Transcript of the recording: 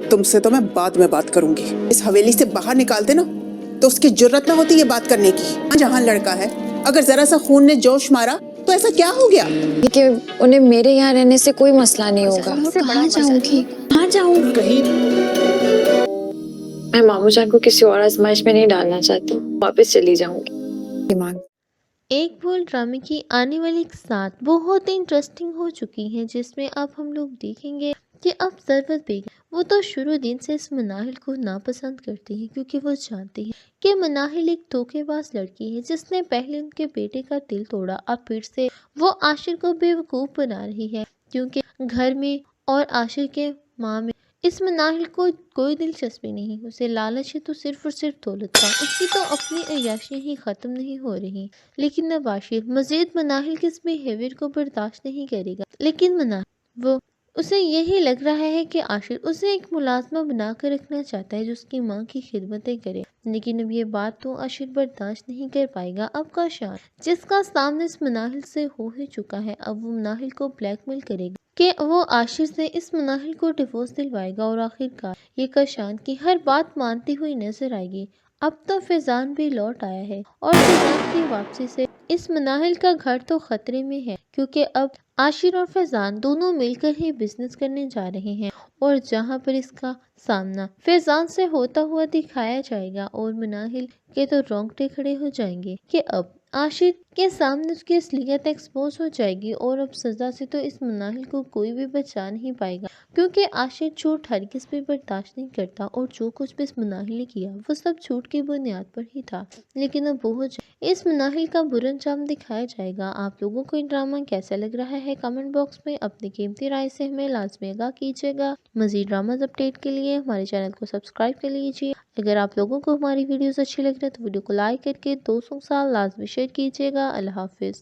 तुमसे तो मैं बाद में बात करूंगी। इस हवेली से बाहर निकालते ना तो उसकी जुर्रत ना होती ये बात करने की। जहाँ लड़का है, अगर जरा सा खून ने जोश मारा तो ऐसा क्या हो गया कि उन्हें मेरे यहाँ रहने से कोई मसला नहीं होगा। कहाँ जाऊंगी, कहाँ जाऊँ? कहीं मैं मामू जान को किसी और आजमाइश में नहीं डालना चाहती, वापस चली जाऊंगी। ईमान, एक भूल ड्रामे की आने वाली साथ बहुत ही इंटरेस्टिंग हो चुकी है, जिसमें अब हम लोग देखेंगे कि अब सरवत बेगम वो तो शुरू दिन से इस मनाहिल को नापसंद करती है, क्योंकि वो जानती है कि मनाहिल एक धोखेबाज लड़की है जिसने पहले उनके बेटे का दिल तोड़ा। अब फिर से वो आशिर को बेवकूफ़ बना रही है, क्योंकि घर में और आशिर के माँ में इस मनाहिल को कोई दिलचस्पी नहीं। उसे लालच है तो सिर्फ और सिर्फ दौलत का। उसकी तो अपनी अय्याशियाँ ही ख़त्म नहीं हो रही। लेकिन अब आशिर मजीद मनाहिल के इस बिहेवियर को बर्दाश्त नहीं करेगा। लेकिन मनाहिल वो उसे यही लग रहा है कि आशिर उसे एक मुलाजमा बनाकर रखना चाहता है जो उसकी माँ की खिदमतें करे। लेकिन अब ये बात तो आशिर बर्दाश्त नहीं कर पाएगा। अब का शान जिसका सामने इस मनाहिल से हो ही चुका है, अब वो मनाहिल को ब्लैकमेल करेगा कि वो आशिर से इस मनाहिल को डिवोर्स दिलवाएगा और आखिरकार ये कशान की हर बात मानती हुई नजर आएगी। अब तो फैजान भी लौट आया है और फैजान की वापसी से इस मनाहिल का घर तो खतरे में है, क्योंकि अब आशिर और फैजान दोनों मिलकर ही बिजनेस करने जा रहे हैं और जहां पर इसका सामना फैजान से होता हुआ दिखाया जाएगा और मनाहिल के तो रोंगटे खड़े हो जाएंगे कि अब आशिर के सामने उसकी असलियत एक्सपोज हो जाएगी और अब सजा से तो इस मनाहिल को कोई भी बचा नहीं पाएगा, क्योंकि आशिर झूठ हरगिज़ भी बर्दाश्त नहीं करता और जो कुछ भी इस मनाहिल ने किया वो सब झूठ की बुनियाद पर ही था। लेकिन अब वो इस मनाहिल का बुरा अंजाम दिखाया जाएगा। आप लोगों को ये ड्रामा कैसा लग रहा है कमेंट बॉक्स में अपनी कीमती राय से हमें लाजमी आगाह कीजिएगा। मजीद ड्रामाज अपडेट के लिए हमारे चैनल को सब्सक्राइब कर लीजिए। अगर आप लोगों को हमारी वीडियोस अच्छी लग रही है तो वीडियो को लाइक करके दोस्तों के साथ लाजमी शेयर कीजिएगा। अल्लाह हाफिज़।